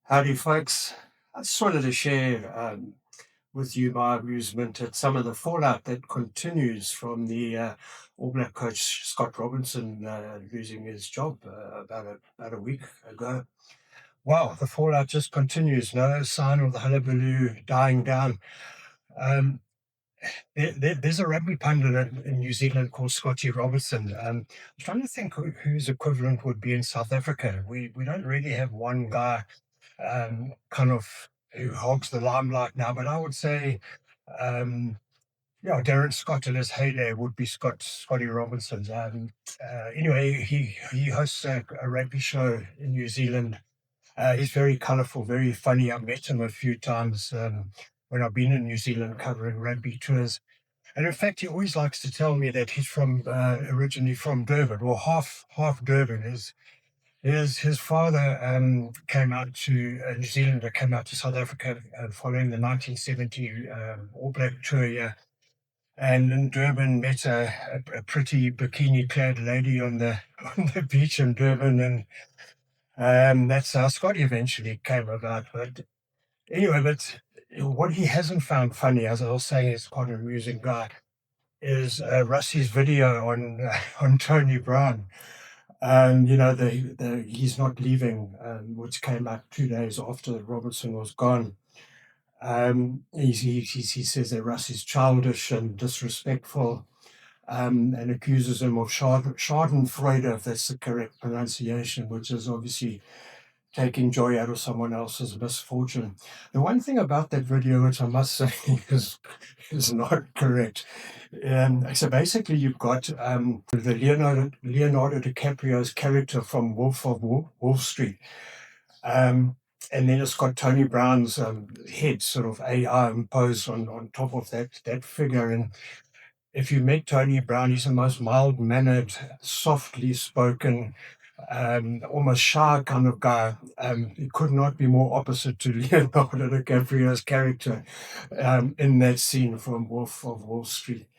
Howdy, folks. I just wanted to share with you my amusement at some of the fallout that continues from the All Black coach Scott Robertson losing his job about a week ago. Wow, the fallout just continues. No sign of the hullabaloo dying down. Um, there's a rugby pundit in New Zealand called Scotty Robertson. I'm trying to think whose equivalent would be in South Africa. We don't really have one guy kind of who hogs the limelight now. But I would say, um, yeah, Darren Scott in his heyday would be Scotty Robinson. Anyway, he hosts a rugby show in New Zealand. He's very colourful, very funny. I've met him a few times when I've been in New Zealand covering rugby tours. And in fact, he always likes to tell me that he's from originally from Durban, or half Durban. His father came out to New Zealand, or came out to South Africa following the 1970 All Black tour, yeah. And in Durban, met a pretty bikini-clad lady on the on the beach in Durban, and that's how Scotty eventually came about. But anyway, but what he hasn't found funny, as I was saying, is quite an amusing guy, is Rassie's video on on Tony Brown. The he's not leaving, which came out 2 days after Robertson was gone. He says that Russ is childish and disrespectful, and accuses him of Schadenfreude, if that's the correct pronunciation, which is obviously taking joy out of someone else's misfortune. The one thing about that video, which I must say is not correct. So basically, you've got the Leonardo DiCaprio's character from Wolf of Wall Street. And then it's got Tony Brown's head sort of AI imposed on top of that figure. And if you met Tony Brown, he's the most mild-mannered, softly spoken, almost shy kind of guy. He could not be more opposite to Leonardo DiCaprio's character in that scene from Wolf of Wall Street.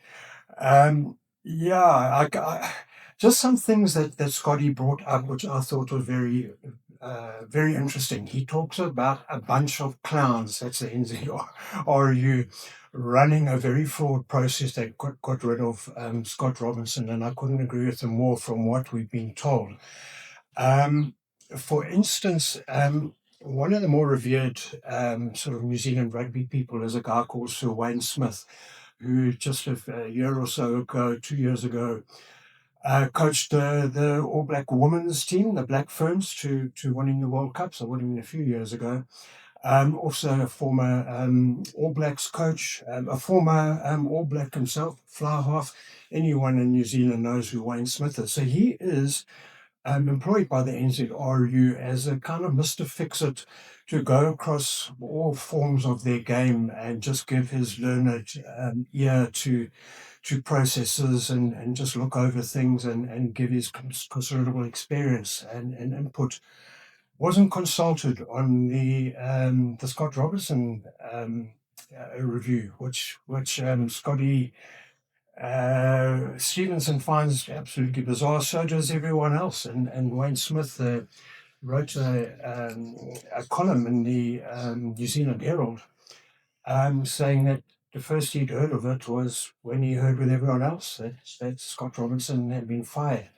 Yeah, just some things that Scotty brought up, which I thought were very interesting. He talks about a bunch of clowns, that's the NZRU, running a very flawed process that got rid of Scott Robinson, and I couldn't agree with him more from what we've been told. Um, for instance, one of the more revered sort of New Zealand rugby people is a guy called Sir Wayne Smith, who just a year or so ago, 2 years ago, coached the All Black women's team, the Black Ferns, to winning the World Cup, so winning a few years ago. Also a former All Blacks coach, a former All Black himself, fly half. Anyone in New Zealand knows who Wayne Smith is. So he is employed by the NZRU as a kind of Mr. Fix-It to go across all forms of their game and just give his learned ear to processes and just look over things and give his considerable experience and input. Wasn't consulted on the Scott Robertson review, which Scotty Stevenson finds absolutely bizarre. So does everyone else. And Wayne Smith wrote a column in the New Zealand Herald saying that the first he'd heard of it was when he heard with everyone else that Scott Robertson had been fired.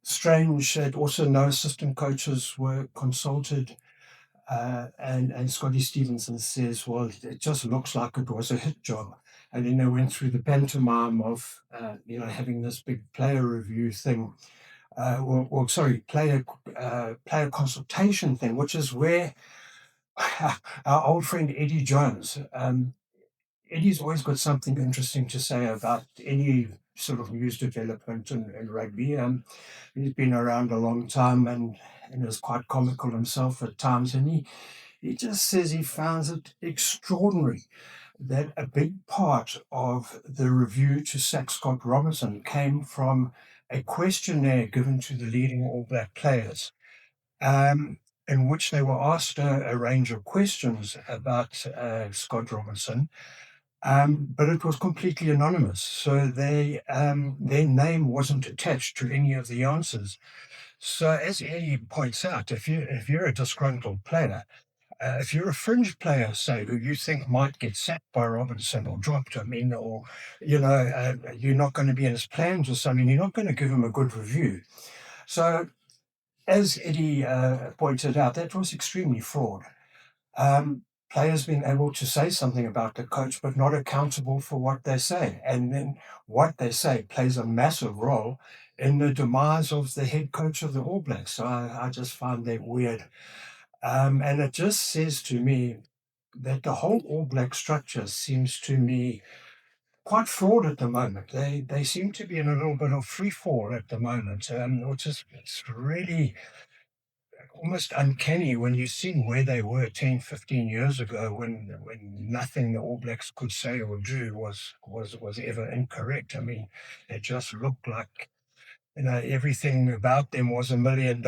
Strange that also no assistant coaches were consulted. And Scotty Stevenson says, well, it just looks like it was a hit job. And then they went through the pantomime of, having this big player review thing, player consultation thing, which is where our old friend Eddie Jones, Eddie's always got something interesting to say about any sort of news development in rugby. He's been around a long time and is quite comical himself at times. And he just says he finds it extraordinary that a big part of the review to sack Scott Robertson came from a questionnaire given to the leading All Black players, in which they were asked a range of questions about Scott Robertson, but it was completely anonymous. So their name wasn't attached to any of the answers. So as Eddie points out, if you're a disgruntled player, if you're a fringe player, say, who you think might get sacked by Robertson or dropped him in, or you're not going to be in his plans or something, you're not going to give him a good review. So as Eddie pointed out, that was extremely fraud. Players being able to say something about the coach, but not accountable for what they say. And then what they say plays a massive role in the demise of the head coach of the All Blacks. So I just find that weird. And it just says to me that the whole All Black structure seems to me quite flawed at the moment. They seem to be in a little bit of free fall at the moment, which is it's really almost uncanny when you've seen where they were 10, 15 years ago when nothing the All Blacks could say or do was ever incorrect. I mean, it just looked like everything about them was $1 million.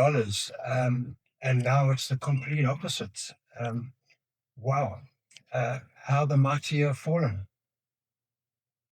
And now it's the complete opposite. Wow. How the mighty have fallen.